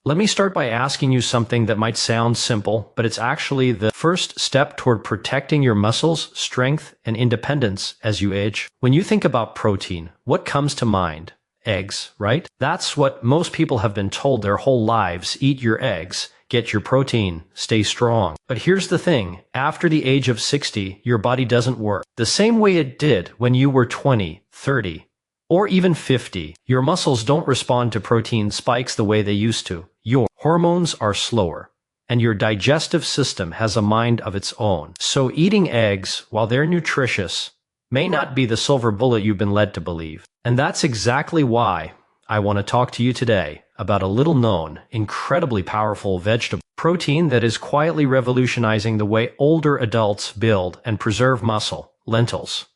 Let me start by asking you something that might sound simple, but it's actually the first step toward protecting your muscles, strength, and independence as you age. When you think about protein, what comes to mind? Eggs, right? That's what most people have been told their whole lives. Eat your eggs, get your protein, stay strong. But here's the thing, after the age of 60, your body doesn't work the same way it did when you were 20, 30, or even 50. Your muscles don't respond to protein spikes the way they used to. Your hormones are slower, and your digestive system has a mind of its own. So eating eggs, while they're nutritious, may not be the silver bullet you've been led to believe. And that's exactly why I want to talk to you today about a little-known, incredibly powerful vegetable protein that is quietly revolutionizing the way older adults build and preserve muscle: lentils.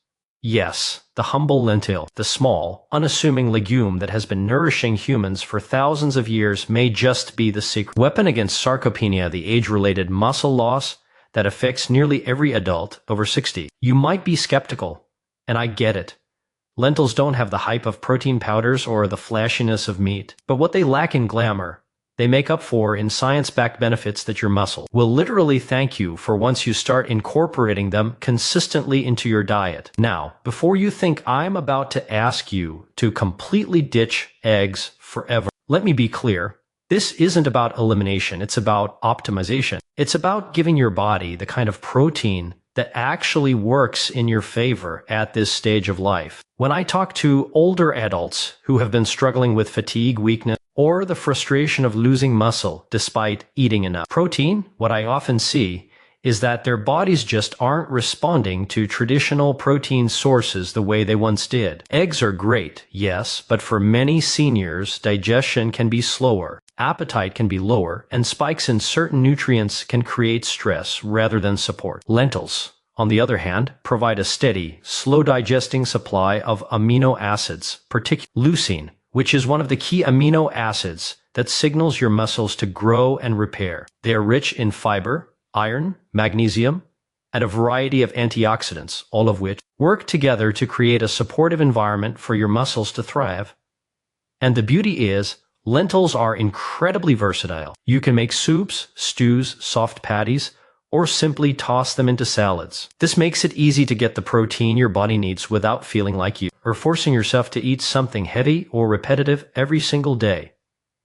Yes, the humble lentil, the small, unassuming legume that has been nourishing humans for thousands of years, may just be the secret weapon against sarcopenia, the age-related muscle loss that affects nearly every adult over 60. You might be skeptical, and I get it. Lentils don't have the hype of protein powders or the flashiness of meat, but what they lack in glamour, they make up for in science-backed benefits that your muscle will literally thank you for once you start incorporating them consistently into your diet. Now, before you think I'm about to ask you to completely ditch eggs forever, let me be clear. This isn't about elimination, it's about optimization. It's about giving your body the kind of protein that actually works in your favor at this stage of life. When I talk to older adults who have been struggling with fatigue, weakness, or the frustration of losing muscle despite eating enough protein, what I often see is that their bodies just aren't responding to traditional protein sources the way they once did. Eggs are great, yes, but for many seniors, digestion can be slower, appetite can be lower, and spikes in certain nutrients can create stress rather than support. Lentils, on the other hand, provide a steady, slow-digesting supply of amino acids, particularly leucine, which is one of the key amino acids that signals your muscles to grow and repair. They are rich in fiber, iron, magnesium, and a variety of antioxidants, all of which work together to create a supportive environment for your muscles to thrive. And the beauty is, lentils are incredibly versatile. You can make soups, stews, soft patties, or simply toss them into salads. This makes it easy to get the protein your body needs without feeling like you are forcing yourself to eat something heavy or repetitive every single day.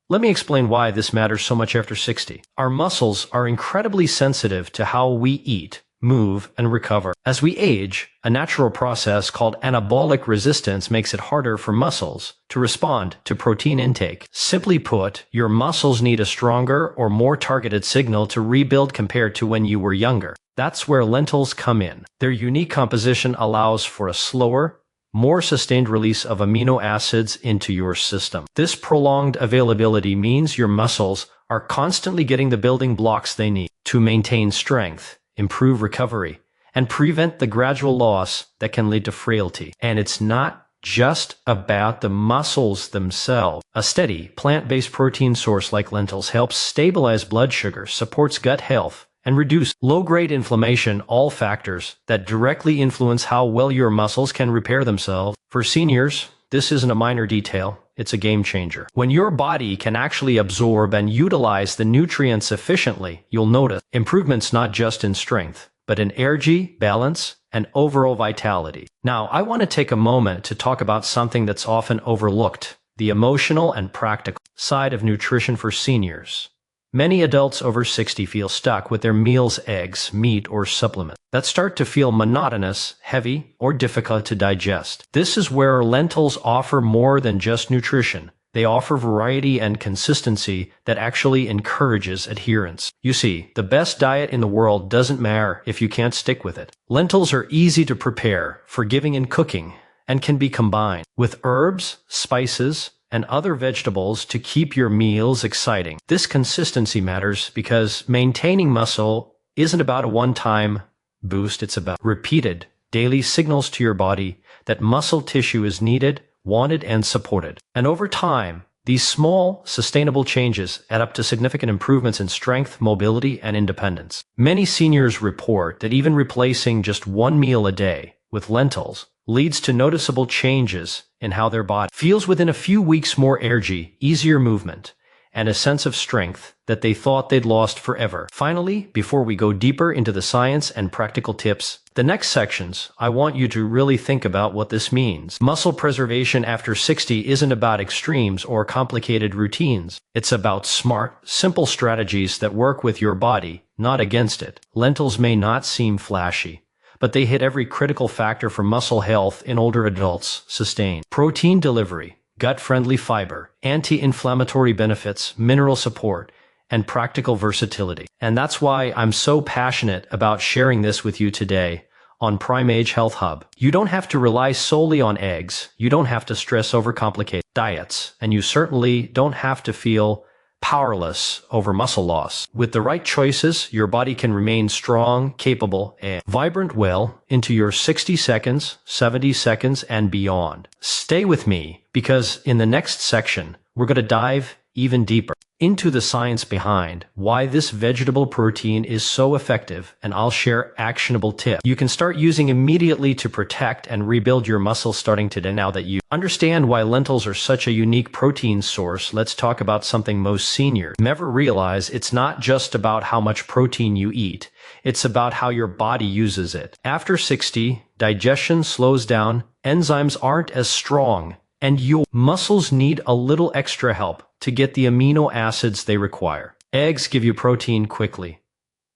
Let me explain why this matters so much after 60. Our muscles are incredibly sensitive to how we eat, move, and recover. As we age, a natural process called anabolic resistance makes it harder for muscles to respond to protein intake. Simply put, your muscles need a stronger or more targeted signal to rebuild compared to when you were younger. That's where lentils come in. Their unique composition allows for a slower, more sustained release of amino acids into your system. This prolonged availability means your muscles are constantly getting the building blocks they need to maintain strength, improve recovery, and prevent the gradual loss that can lead to frailty. And it's not just about the muscles themselves. A steady, plant-based protein source like lentils helps stabilize blood sugar, supports gut health, and reduce low-grade inflammation, all factors that directly influence how well your muscles can repair themselves. For seniors, this isn't a minor detail, it's a game changer. When your body can actually absorb and utilize the nutrients efficiently, you'll notice improvements not just in strength, but in energy, balance, and overall vitality. Now, I want to take a moment to talk about something that's often overlooked: the emotional and practical side of nutrition for seniors. Many adults over 60 feel stuck with their meals, eggs, meat, or supplements that start to feel monotonous, heavy, or difficult to digest. This is where lentils offer more than just nutrition. They offer variety and consistency that actually encourages adherence. You see, the best diet in the world doesn't matter if you can't stick with it. Lentils are easy to prepare, forgiving in cooking, and can be combined with herbs, spices, and other vegetables to keep your meals exciting. This consistency matters because maintaining muscle isn't about a one-time boost, it's about repeated daily signals to your body that muscle tissue is needed, wanted, and supported. And over time, these small, sustainable changes add up to significant improvements in strength, mobility, and independence. Many seniors report that even replacing just one meal a day with lentils leads to noticeable changes in how their body feels within a few weeks: more energy, easier movement, and a sense of strength that they thought they'd lost forever. Finally, before we go deeper into the science and practical tips, the next sections, I want you to really think about what this means. Muscle preservation after 60 isn't about extremes or complicated routines. It's about smart, simple strategies that work with your body, not against it. Lentils may not seem flashy, but they hit every critical factor for muscle health in older adults. Sustain protein delivery, gut-friendly fiber, anti-inflammatory benefits, mineral support, and practical versatility. And that's why I'm so passionate about sharing this with you today on Prime Age Health Hub. You don't have to rely solely on eggs, you don't have to stress over complicated diets, and you certainly don't have to feel powerless over muscle loss. With the right choices, your body can remain strong, capable, and vibrant well into your 60 seconds, 70 seconds, and beyond. Stay with me, because in the next section, we're going to dive even deeper into the science behind why this vegetable protein is so effective, and I'll share actionable tips you can start using immediately to protect and rebuild your muscles starting today. Now that you understand why lentils are such a unique protein source, let's talk about something most seniors never realize. It's not just about how much protein you eat, it's about how your body uses it. After 60, digestion slows down, enzymes aren't as strong, and your muscles need a little extra help to get the amino acids they require. Eggs give you protein quickly,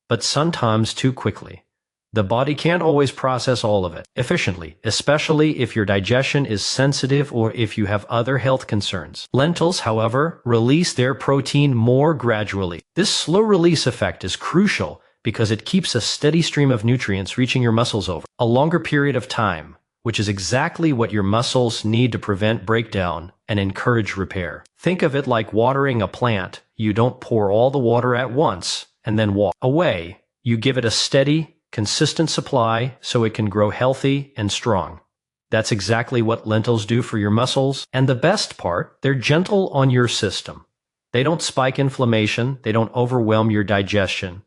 but sometimes too quickly. The body can't always process all of it efficiently, especially if your digestion is sensitive or if you have other health concerns. Lentils, however, release their protein more gradually. This slow release effect is crucial because it keeps a steady stream of nutrients reaching your muscles over a longer period of time, which is exactly what your muscles need to prevent breakdown and encourage repair. Think of it like watering a plant. You don't pour all the water at once and then walk away. You give it a steady, consistent supply so it can grow healthy and strong. That's exactly what lentils do for your muscles. And the best part, they're gentle on your system. They don't spike inflammation, they don't overwhelm your digestion.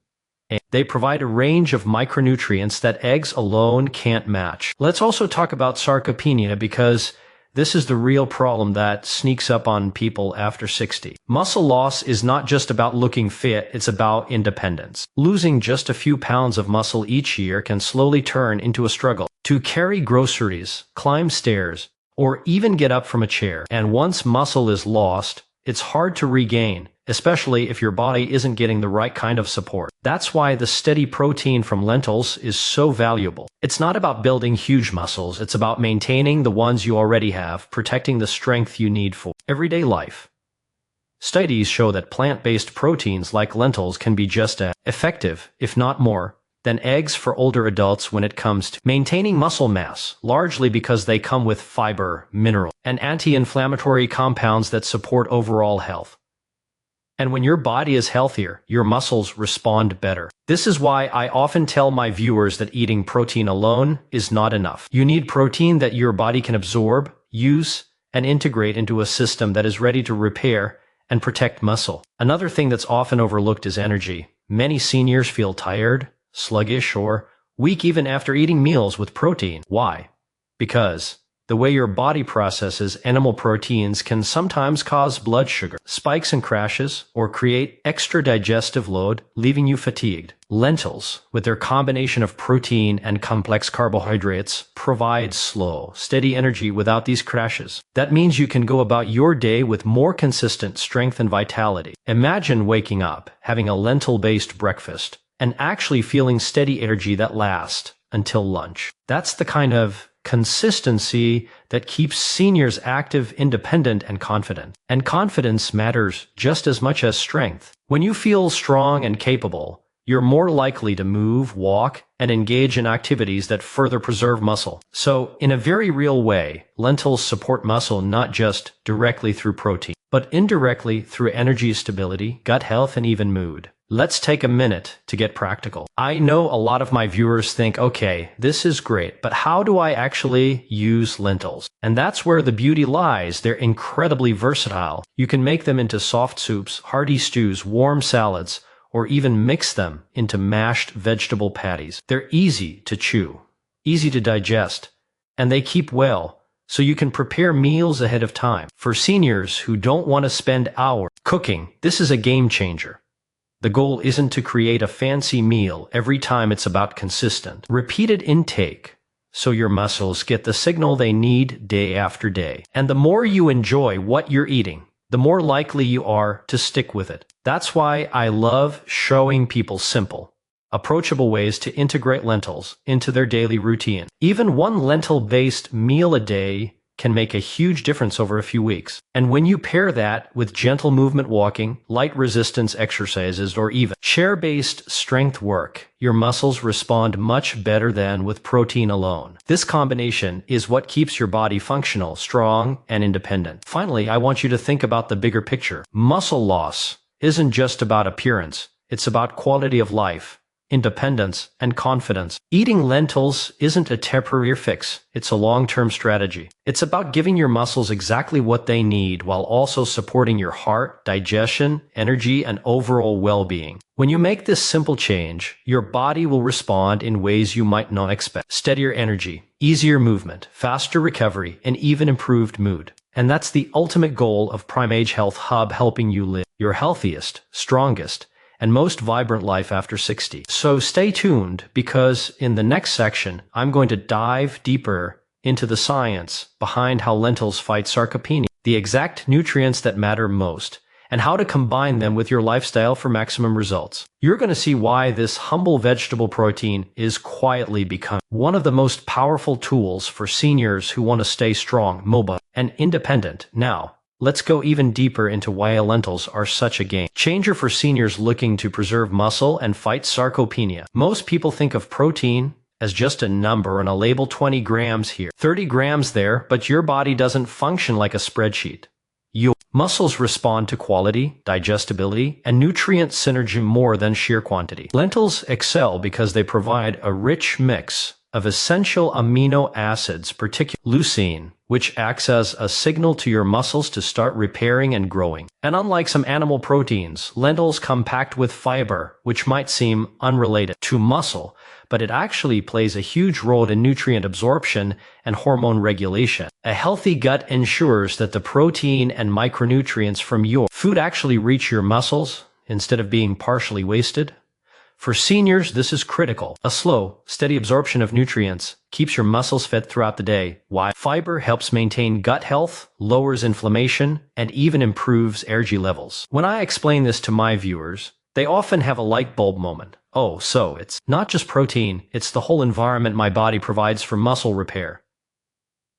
They provide a range of micronutrients that eggs alone can't match. Let's also talk about sarcopenia, because this is the real problem that sneaks up on people after 60. Muscle loss is not just about looking fit, it's about independence. Losing just a few pounds of muscle each year can slowly turn into a struggle to carry groceries, climb stairs, or even get up from a chair. And once muscle is lost, it's hard to regain, especially if your body isn't getting the right kind of support. That's why the steady protein from lentils is so valuable. It's not about building huge muscles, it's about maintaining the ones you already have, protecting the strength you need for everyday life. Studies show that plant-based proteins like lentils can be just as effective, if not more, than eggs for older adults when it comes to maintaining muscle mass, largely because they come with fiber, mineral, and anti-inflammatory compounds that support overall health. And when your body is healthier, your muscles respond better. This is why I often tell my viewers that eating protein alone is not enough. You need protein that your body can absorb, use, and integrate into a system that is ready to repair and protect muscle. Another thing that's often overlooked is energy. Many seniors feel tired, sluggish, or weak even after eating meals with protein. Why? Because the way your body processes animal proteins can sometimes cause blood sugar spikes and crashes, or create extra digestive load, leaving you fatigued. Lentils, with their combination of protein and complex carbohydrates, provide slow, steady energy without these crashes. That means you can go about your day with more consistent strength and vitality. Imagine waking up, having a lentil-based breakfast, and actually feeling steady energy that lasts until lunch. That's the kind of consistency that keeps seniors active, independent, and confident. And confidence matters just as much as strength. When you feel strong and capable, you're more likely to move, walk, and engage in activities that further preserve muscle. So, in a very real way, lentils support muscle not just directly through protein, but indirectly through energy stability, gut health, and even mood. Let's take a minute to get practical. I know a lot of my viewers think, okay, this is great, but how do I actually use lentils? And that's where the beauty lies. They're incredibly versatile. You can make them into soft soups, hearty stews, warm salads, or even mix them into mashed vegetable patties. They're easy to chew, easy to digest, and they keep well, so you can prepare meals ahead of time. For seniors who don't want to spend hours cooking, this is a game changer. The goal isn't to create a fancy meal every time, it's about consistent, repeated intake, so your muscles get the signal they need day after day. And the more you enjoy what you're eating, the more likely you are to stick with it. That's why I love showing people simple, approachable ways to integrate lentils into their daily routine. Even one lentil-based meal a day can make a huge difference over a few weeks. And when you pair that with gentle movement walking, light resistance exercises, or even chair-based strength work, your muscles respond much better than with protein alone. This combination is what keeps your body functional, strong, and independent. Finally, I want you to think about the bigger picture. Muscle loss isn't just about appearance, it's about quality of life, independence, and confidence. Eating lentils isn't a temporary fix, it's a long-term strategy. It's about giving your muscles exactly what they need while also supporting your heart, digestion, energy, and overall well-being. When you make this simple change, your body will respond in ways you might not expect. Steadier energy, easier movement, faster recovery, and even improved mood. And that's the ultimate goal of Primage Health Hub, helping you live your healthiest, strongest, and most vibrant life after 60. So stay tuned, because in the next section, I'm going to dive deeper into the science behind how lentils fight sarcopenia, the exact nutrients that matter most, and how to combine them with your lifestyle for maximum results. You're going to see why this humble vegetable protein is quietly becoming one of the most powerful tools for seniors who want to stay strong, mobile, and independent. Now, let's go even deeper into why lentils are such a game changer for seniors looking to preserve muscle and fight sarcopenia. Most people think of protein as just a number on a label, 20 grams here, 30 grams there, but your body doesn't function like a spreadsheet. Your muscles respond to quality, digestibility, and nutrient synergy more than sheer quantity. Lentils excel because they provide a rich mix of essential amino acids, particularly leucine, which acts as a signal to your muscles to start repairing and growing. And unlike some animal proteins, lentils come packed with fiber, which might seem unrelated to muscle, but it actually plays a huge role in nutrient absorption and hormone regulation. A healthy gut ensures that the protein and micronutrients from your food actually reach your muscles instead of being partially wasted. For seniors, this is critical. A slow, steady absorption of nutrients keeps your muscles fed throughout the day, while fiber helps maintain gut health, lowers inflammation, and even improves energy levels. When I explain this to my viewers, they often have a light bulb moment. Oh, so it's not just protein, it's the whole environment my body provides for muscle repair.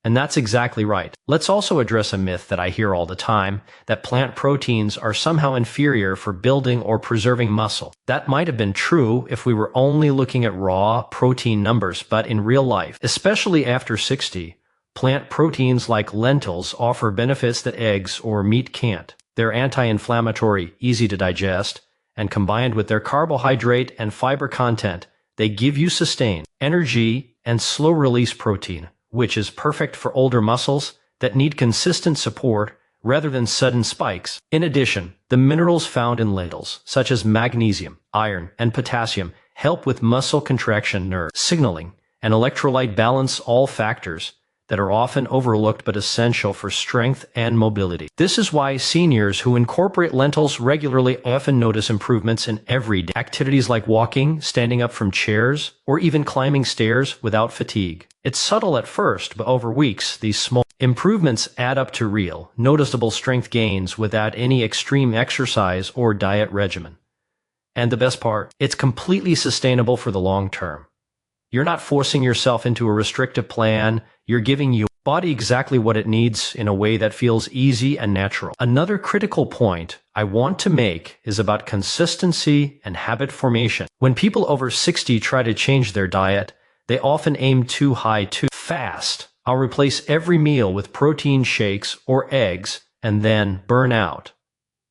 And that's exactly right. Let's also address a myth that I hear all the time, that plant proteins are somehow inferior for building or preserving muscle. That might have been true if we were only looking at raw protein numbers, but in real life, especially after 60, plant proteins like lentils offer benefits that eggs or meat can't. They're anti-inflammatory, easy to digest, and combined with their carbohydrate and fiber content, they give you sustained energy and slow-release protein, which is perfect for older muscles that need consistent support rather than sudden spikes. In addition, the minerals found in lentils, such as magnesium, iron, and potassium, help with muscle contraction, nerve signaling, and electrolyte balance, all factors that are often overlooked but essential for strength and mobility. This is why seniors who incorporate lentils regularly often notice improvements in everyday activities like walking, standing up from chairs, or even climbing stairs without fatigue. It's subtle at first, but over weeks, these small improvements add up to real, noticeable strength gains without any extreme exercise or diet regimen. And the best part, it's completely sustainable for the long term. You're not forcing yourself into a restrictive plan, you're giving your body exactly what it needs in a way that feels easy and natural. Another critical point I want to make is about consistency and habit formation. When people over 60 try to change their diet, they often aim too high too fast. I'll replace every meal with protein shakes or eggs and then burn out.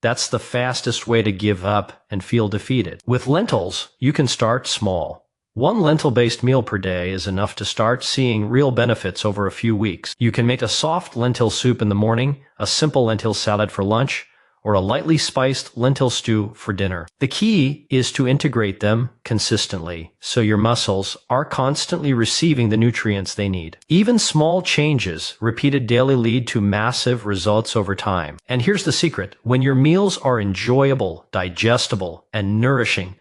That's the fastest way to give up and feel defeated. With lentils, you can start small. One lentil-based meal per day is enough to start seeing real benefits over a few weeks. You can make a soft lentil soup in the morning, a simple lentil salad for lunch, or a lightly spiced lentil stew for dinner. The key is to integrate them consistently so your muscles are constantly receiving the nutrients they need. Even small changes repeated daily lead to massive results over time. And here's the secret: when your meals are enjoyable, digestible, and nourishing,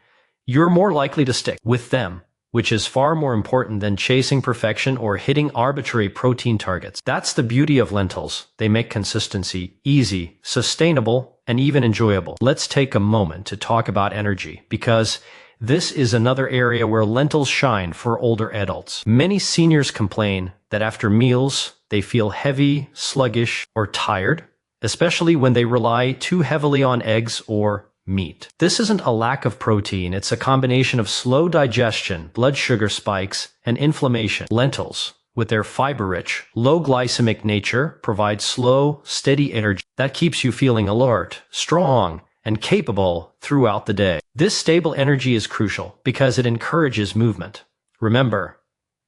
you're more likely to stick with them, which is far more important than chasing perfection or hitting arbitrary protein targets. That's the beauty of lentils. They make consistency easy, sustainable, and even enjoyable. Let's take a moment to talk about energy, because this is another area where lentils shine for older adults. Many seniors complain that after meals, they feel heavy, sluggish, or tired, especially when they rely too heavily on eggs or meat. This isn't a lack of protein, it's a combination of slow digestion, blood sugar spikes, and inflammation. Lentils, with their fiber-rich, low glycemic nature, provide slow, steady energy that keeps you feeling alert, strong, and capable throughout the day. This stable energy is crucial because it encourages movement. Remember,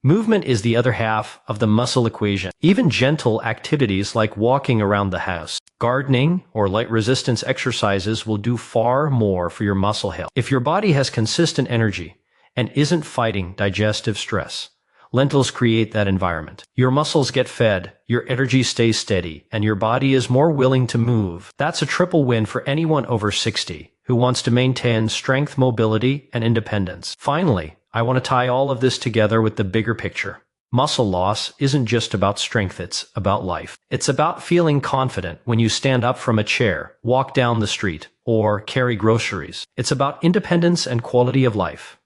movement is the other half of the muscle equation. Even gentle activities like walking around the house, gardening, or light resistance exercises will do far more for your muscle health. If your body has consistent energy and isn't fighting digestive stress, lentils create that environment. Your muscles get fed, your energy stays steady, and your body is more willing to move. That's a triple win for anyone over 60 who wants to maintain strength, mobility, and independence. Finally, I want to tie all of this together with the bigger picture. Muscle loss isn't just about strength, it's about life. It's about feeling confident when you stand up from a chair, walk down the street, or carry groceries. It's about independence and quality of life.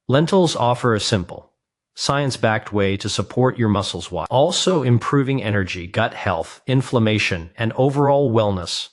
Lentils offer a simple, science-backed way to support your muscles while also improving energy, gut health, inflammation, and overall wellness.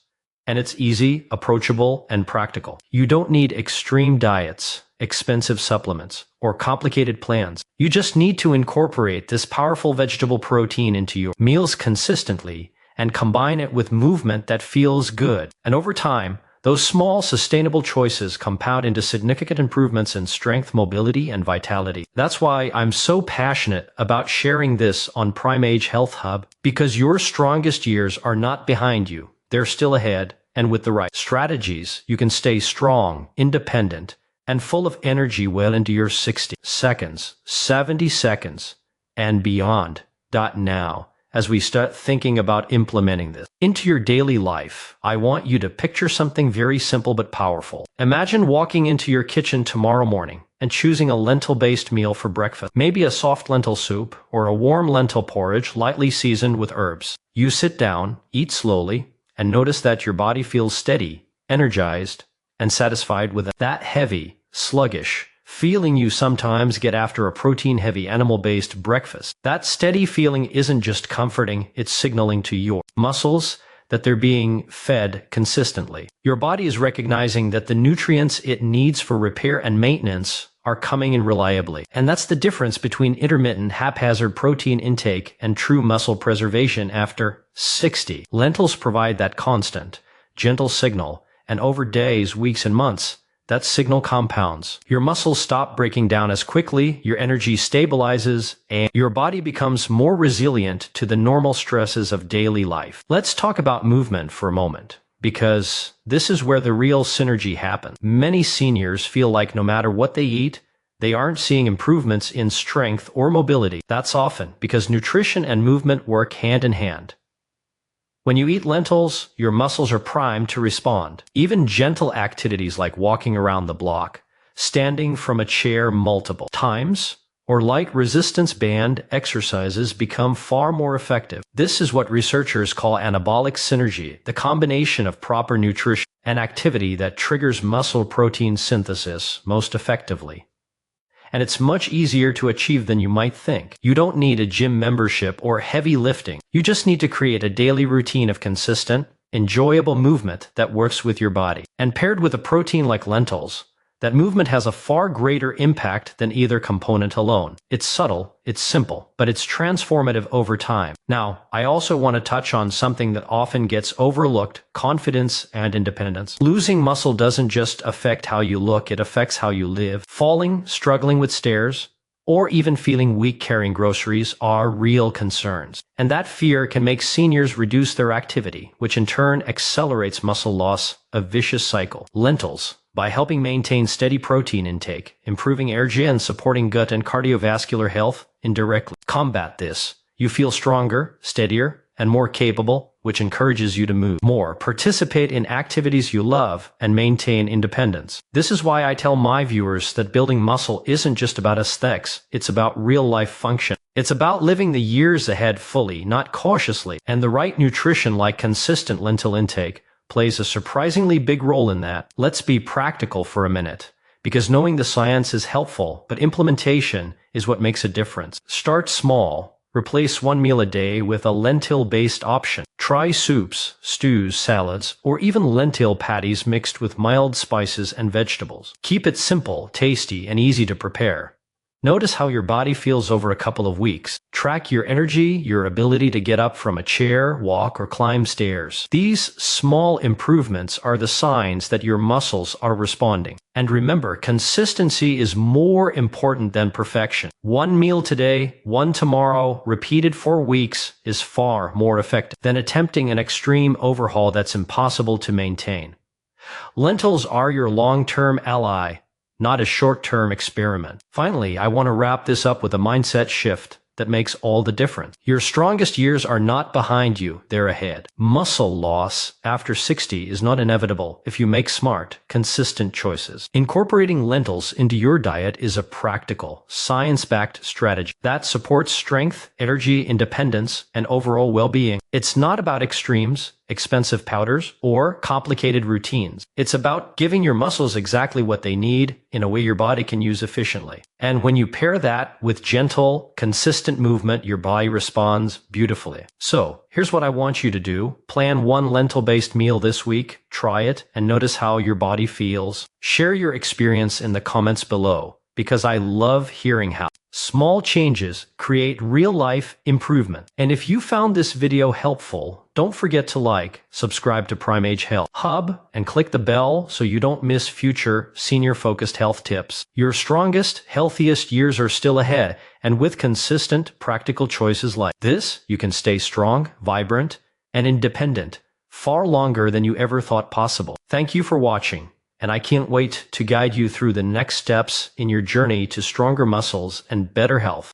And it's easy, approachable, and practical. You don't need extreme diets, expensive supplements, or complicated plans. You just need to incorporate this powerful vegetable protein into your meals consistently and combine it with movement that feels good. And over time, those small, sustainable choices compound into significant improvements in strength, mobility, and vitality. That's why I'm so passionate about sharing this on Prime Age Health Hub, because your strongest years are not behind you. They're still ahead, and with the right strategies, you can stay strong, independent, and full of energy well into your 60 seconds, 70 seconds, and beyond. Now, as we start thinking about implementing this into your daily life, I want you to picture something very simple but powerful. Imagine walking into your kitchen tomorrow morning and choosing a lentil-based meal for breakfast. Maybe a soft lentil soup or a warm lentil porridge lightly seasoned with herbs. You sit down, eat slowly, and notice that your body feels steady, energized, and satisfied with that heavy, sluggish feeling you sometimes get after a protein-heavy animal-based breakfast. That steady feeling isn't just comforting, it's signaling to your muscles that they're being fed consistently. Your body is recognizing that the nutrients it needs for repair and maintenance are coming in reliably. And that's the difference between intermittent, haphazard protein intake and true muscle preservation after 60. Lentils provide that constant, gentle signal, and over days, weeks, and months, that signal compounds. Your muscles stop breaking down as quickly, your energy stabilizes, and your body becomes more resilient to the normal stresses of daily life. Let's talk about movement for a moment, because this is where the real synergy happens. Many seniors feel like no matter what they eat, they aren't seeing improvements in strength or mobility. That's often because nutrition and movement work hand in hand. When you eat lentils, your muscles are primed to respond. Even gentle activities like walking around the block, standing from a chair multiple times, or light resistance band exercises become far more effective. This is what researchers call anabolic synergy, the combination of proper nutrition and activity that triggers muscle protein synthesis most effectively. And it's much easier to achieve than you might think. You don't need a gym membership or heavy lifting. You just need to create a daily routine of consistent, enjoyable movement that works with your body. And paired with a protein like lentils, that movement has a far greater impact than either component alone. It's subtle, it's simple, but it's transformative over time. Now, I also want to touch on something that often gets overlooked: confidence and independence. Losing muscle doesn't just affect how you look, it affects how you live. Falling, struggling with stairs, or even feeling weak carrying groceries are real concerns. And that fear can make seniors reduce their activity, which in turn accelerates muscle loss, a vicious cycle. Lentils, by helping maintain steady protein intake, improving energy and supporting gut and cardiovascular health, indirectly combat this. You feel stronger, steadier, and more capable, which encourages you to move more, participate in activities you love, and maintain independence. This is why I tell my viewers that building muscle isn't just about aesthetics, it's about real-life function. It's about living the years ahead fully, not cautiously, and the right nutrition like consistent lentil intake plays a surprisingly big role in that. Let's be practical for a minute, because knowing the science is helpful, but implementation is what makes a difference. Start small. Replace one meal a day with a lentil-based option. Try soups, stews, salads, or even lentil patties mixed with mild spices and vegetables. Keep it simple, tasty, and easy to prepare. Notice how your body feels over a couple of weeks. Track your energy, your ability to get up from a chair, walk, or climb stairs. These small improvements are the signs that your muscles are responding. And remember, consistency is more important than perfection. One meal today, one tomorrow, repeated for weeks is far more effective than attempting an extreme overhaul that's impossible to maintain. Lentils are your long-term ally, not a short-term experiment. Finally, I want to wrap this up with a mindset shift that makes all the difference. Your strongest years are not behind you, they're ahead. Muscle loss after 60 is not inevitable if you make smart, consistent choices. Incorporating lentils into your diet is a practical, science-backed strategy that supports strength, energy, independence, and overall well-being. It's not about extremes, expensive powders, or complicated routines. It's about giving your muscles exactly what they need in a way your body can use efficiently. And when you pair that with gentle, consistent movement, your body responds beautifully. So, here's what I want you to do. Plan one lentil-based meal this week, try it, and notice how your body feels. Share your experience in the comments below, because I love hearing how small changes create real-life improvement. And if you found this video helpful, don't forget to like, subscribe to Prime Age Health Hub, and click the bell so you don't miss future senior-focused health tips. Your strongest, healthiest years are still ahead, and with consistent, practical choices like this, you can stay strong, vibrant, and independent far longer than you ever thought possible. Thank you for watching, and I can't wait to guide you through the next steps in your journey to stronger muscles and better health.